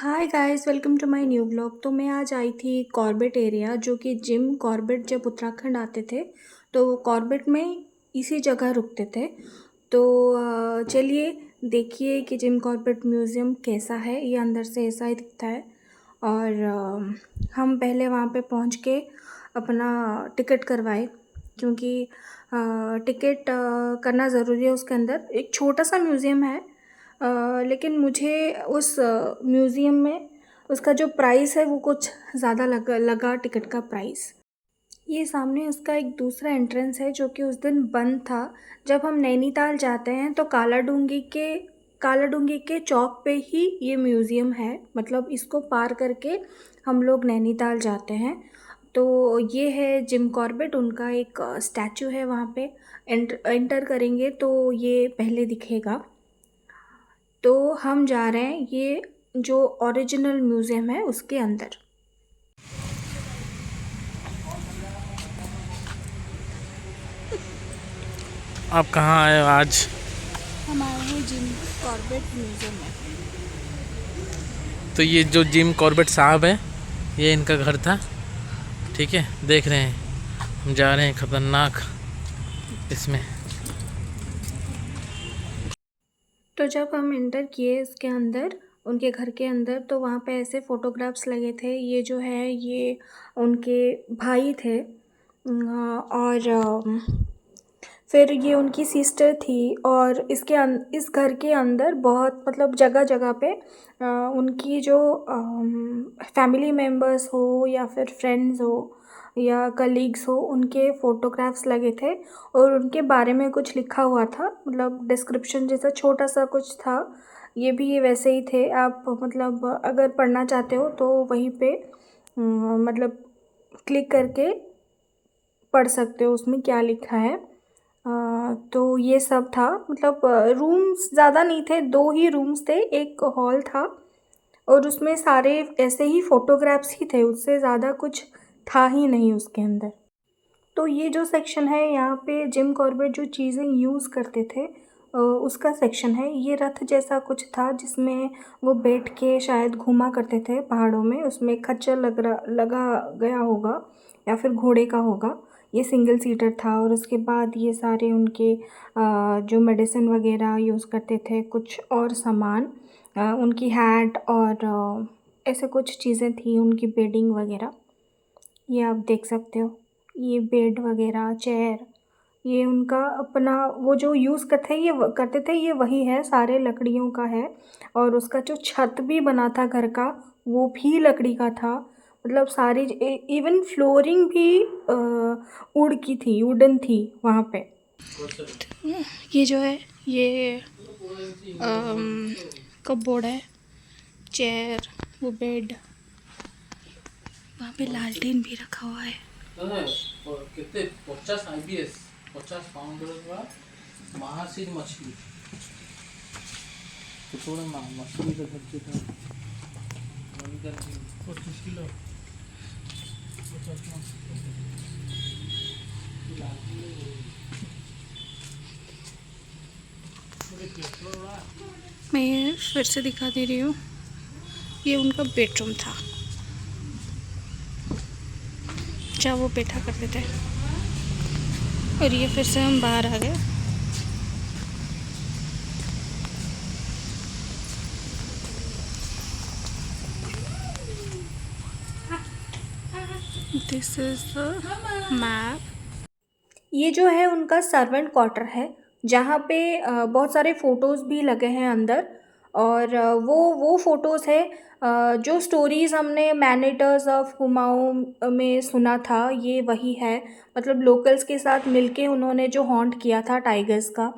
Hi guys, welcome to my new blog. तो मैं आज आई थी कॉर्बेट एरिया, जो कि जिम कॉर्बेट जब उत्तराखंड आते थे तो कॉर्बेट में इसी जगह रुकते थे। तो चलिए देखिए कि जिम कॉर्बेट म्यूज़ियम कैसा है। ये अंदर से ऐसा ही दिखता है। और हम पहले वहाँ पे पहुँच के अपना टिकट करवाए, क्योंकि टिकट करना ज़रूरी है। उसके अंदर एक छोटा सा म्यूज़ियम है, लेकिन मुझे उस म्यूज़ियम में उसका जो प्राइस है वो कुछ ज़्यादा लगा टिकट का प्राइस। ये सामने उसका एक दूसरा एंट्रेंस है जो कि उस दिन बंद था। जब हम नैनीताल जाते हैं तो कालाडूंगी के चौक पे ही ये म्यूज़ियम है। मतलब इसको पार करके हम लोग नैनीताल जाते हैं। तो ये है जिम कॉर्बेट, उनका एक स्टैचू है वहाँ पे। एंटर करेंगे तो ये पहले दिखेगा। तो हम जा रहे हैं ये जो ओरिजिनल म्यूज़ियम है उसके अंदर। आप कहाँ आए हो आज? हम आए हैं जिम कॉर्बेट म्यूज़ियम में। तो ये जो जिम कॉर्बेट साहब है, ये इनका घर था। ठीक है, देख रहे हैं हम जा रहे हैं खतरनाक इसमें। तो जब हम एंटर किए उसके अंदर, उनके घर के अंदर, तो वहाँ पे ऐसे फ़ोटोग्राफ्स लगे थे। ये जो है ये उनके भाई थे। और फिर ये उनकी सिस्टर थी। और इस घर के अंदर बहुत मतलब जगह जगह पे उनकी जो फैमिली मेम्बर्स हो या फिर फ्रेंड्स हो या कलीग्स हो, उनके फ़ोटोग्राफ्स लगे थे। और उनके बारे में कुछ लिखा हुआ था, मतलब डिस्क्रिप्शन जैसा छोटा सा कुछ था। ये वैसे ही थे। आप मतलब अगर पढ़ना चाहते हो तो वहीं पे मतलब क्लिक करके पढ़ सकते हो उसमें क्या लिखा है। तो ये सब था। मतलब रूम्स ज़्यादा नहीं थे, 2 ही रूम्स थे, एक हॉल था। और उसमें सारे ऐसे ही फ़ोटोग्राफ्स ही थे, उससे ज़्यादा कुछ था ही नहीं उसके अंदर। तो ये जो सेक्शन है यहाँ पे जिम कॉर्बेट जो चीज़ें यूज़ करते थे उसका सेक्शन है। ये रथ जैसा कुछ था जिसमें वो बैठ के शायद घूमा करते थे पहाड़ों में। उसमें खच्चर लगा गया होगा या फिर घोड़े का होगा। ये सिंगल सीटर था। और उसके बाद ये सारे उनके जो मेडिसिन वगैरह यूज़ करते थे, कुछ और सामान, उनकी हैट और ऐसे कुछ चीज़ें थी, उनकी बेडिंग वगैरह। ये आप देख सकते हो, ये बेड वगैरह, चेयर, ये उनका अपना वो जो यूज़ करते थे ये वही है, सारे लकड़ियों का है। और उसका जो छत भी बना था घर का, वो भी लकड़ी का था। मतलब सारी इवन फ्लोरिंग भी वुडन थी वहाँ पे। ये जो है ये कपबोर्ड है, चेयर, वो बेड, वहाँ पे लालटेन भी रखा हुआ है। कितने 50 IBS 50 पाउंड महासीर मछली तो थोड़ा मछली का खर्चे था 25 किलो 50। मैं फिर से दिखा दे रही हूँ, ये उनका बेडरूम था जहाँ वो बैठा करते थे। और ये फिर से हम बाहर आ गए। This is the map. ये जो है उनका सर्वेंट क्वार्टर है, जहाँ पे बहुत सारे फ़ोटोज़ भी लगे हैं अंदर। और वो फ़ोटोज़ है जो स्टोरीज़ हमने मैनेटर्स ऑफ कुमाऊँ में सुना था, ये वही है। मतलब लोकल्स के साथ मिलके उन्होंने जो हॉन्ट किया था टाइगर्स का,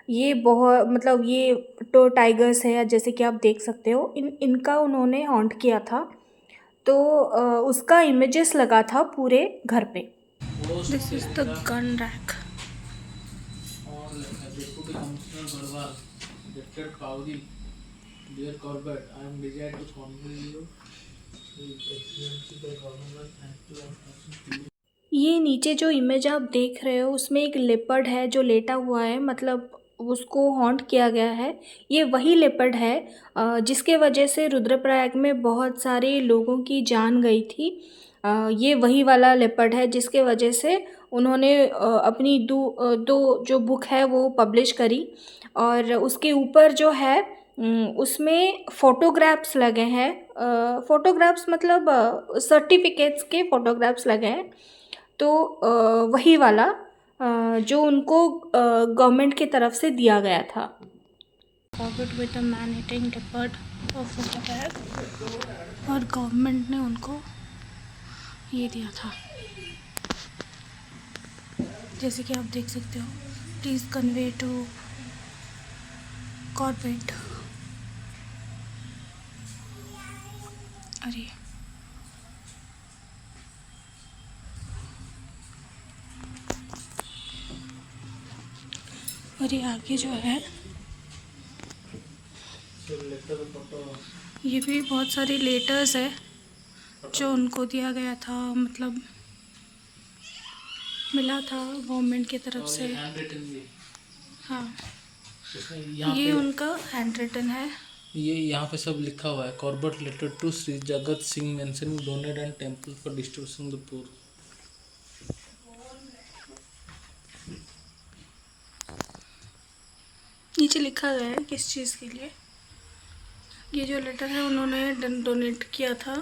ये बहुत मतलब ये तो टाइगर्स है जैसे कि आप देख सकते हो, इनका उन्होंने हॉन्ट किया था। तो उसका इमेजेस लगा था पूरे घर पे। This is the gun rack. और deputy commissioner Garhwal detected Pauri dear Corbett I am desired to convey you excellency the government thank you. ये नीचे जो इमेज आप देख रहे हो उसमें एक लेपर्ड है जो लेटा हुआ है। मतलब उसको हॉन्ट किया गया है, ये वही लेपर्ड है जिसके वजह से रुद्रप्रयाग में बहुत सारे लोगों की जान गई थी। ये वही वाला लेपर्ड है जिसके वजह से उन्होंने अपनी दो जो बुक है वो पब्लिश करी, और उसके ऊपर जो है उसमें फ़ोटोग्राफ्स लगे हैं। फ़ोटोग्राफ्स मतलब सर्टिफिकेट्स के फ़ोटोग्राफ्स लगे हैं। तो वही वाला जो उनको गवर्नमेंट की तरफ से दिया गया था। Corbett with a man eating leopard of Rudraprayag, और गवर्नमेंट ने उनको ये दिया था। जैसे कि आप देख सकते हो, प्लीज़ कन्वे टू कॉर्बेट। अरे और ये आगे जो है ये भी बहुत सारी लेटर्स है जो उनको दिया गया था, मतलब मिला था गवर्नमेंट की तरफ से। हाँ, ये उनका हैंड रिटन है। ये यहाँ पे सब लिखा हुआ है, Corbett letter to Shri Jagat Singh mentioning donate and temple for distribution the poor. नीचे लिखा गया है किस चीज़ के लिए। ये जो लेटर है उन्होंने डोनेट किया था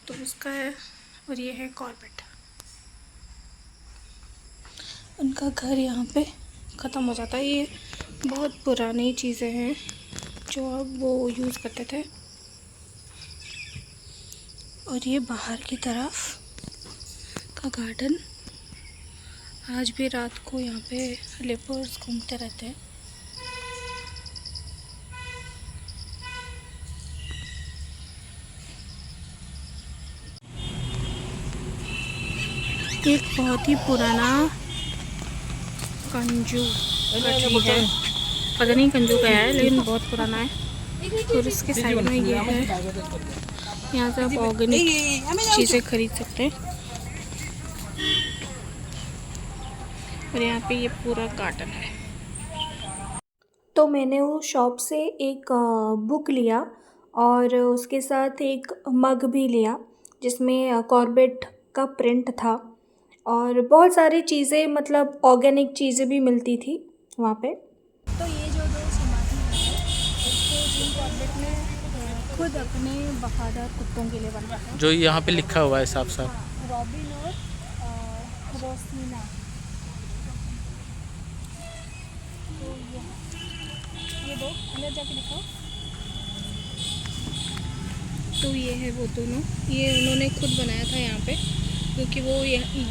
तो उसका है, और ये है कॉर्बेट। उनका घर यहाँ पे ख़त्म हो जाता है। ये बहुत पुरानी चीज़ें हैं जो अब वो यूज़ करते थे। और ये बाहर की तरफ का गार्डन, आज भी रात को यहाँ पे लेपर्ड्स घूमते रहते हैं। एक बहुत ही पुराना कंजू का ट्री है, पता नहीं कंजू का है लेकिन बहुत पुराना है। और इसके साइड में ये है, यहाँ से आप ऑर्गेनिक चीज़ें खरीद सकते हैं। और यहाँ पे ये पूरा गार्डन है। तो मैंने उस शॉप से एक बुक लिया और उसके साथ एक मग भी लिया जिसमें कॉर्बेट का प्रिंट था, और बहुत सारी चीज़ें मतलब ऑर्गेनिक चीज़ें भी मिलती थी वहाँ पे। तो ये जो दो समाधि है उसको जिम कॉर्बेट ने खुद अपने वफादार कुत्तों के लिए बनाया था, जो यहाँ पे लिखा हुआ है साफ साफ। हाँ, रॉबिन और रोसनीना। तो ये दो अंदर जाके दिखाओ। तो ये है वो दोनों, ये उन्होंने खुद बनाया था यहाँ पे, क्योंकि वो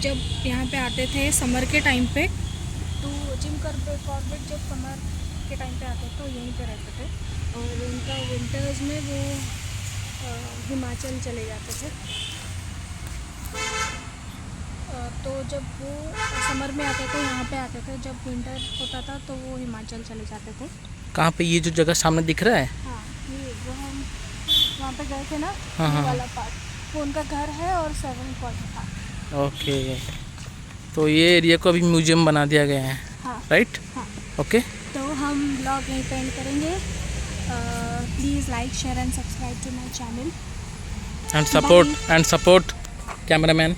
जब यहाँ पे आते थे समर के टाइम पे, तो जिम कॉर्बेट जब समर के टाइम पे आते तो यहीं पे रहते थे, और उनका विंटर्स में वो हिमाचल चले जाते थे। तो जब वो समर में आते थे यहाँ पे आते थे, जब विंटर होता था तो वो हिमाचल चले जाते थे। कहाँ पे ये जो जगह सामने दिख रहा है? हाँ, ये जो हम वहाँ पे गए थे ना, हाँ, हाँ, वाला पार्ट, वो उनका घर है और सर्वेंट क्वार्टर था। ओके, तो ये एरिया को अभी म्यूजियम बना दिया गया है। हाँ, राइट। हाँ। ओके, तो हम ब्लॉग यहीं पे एंड करेंगे। Please like share and subscribe to my channel and support cameraman.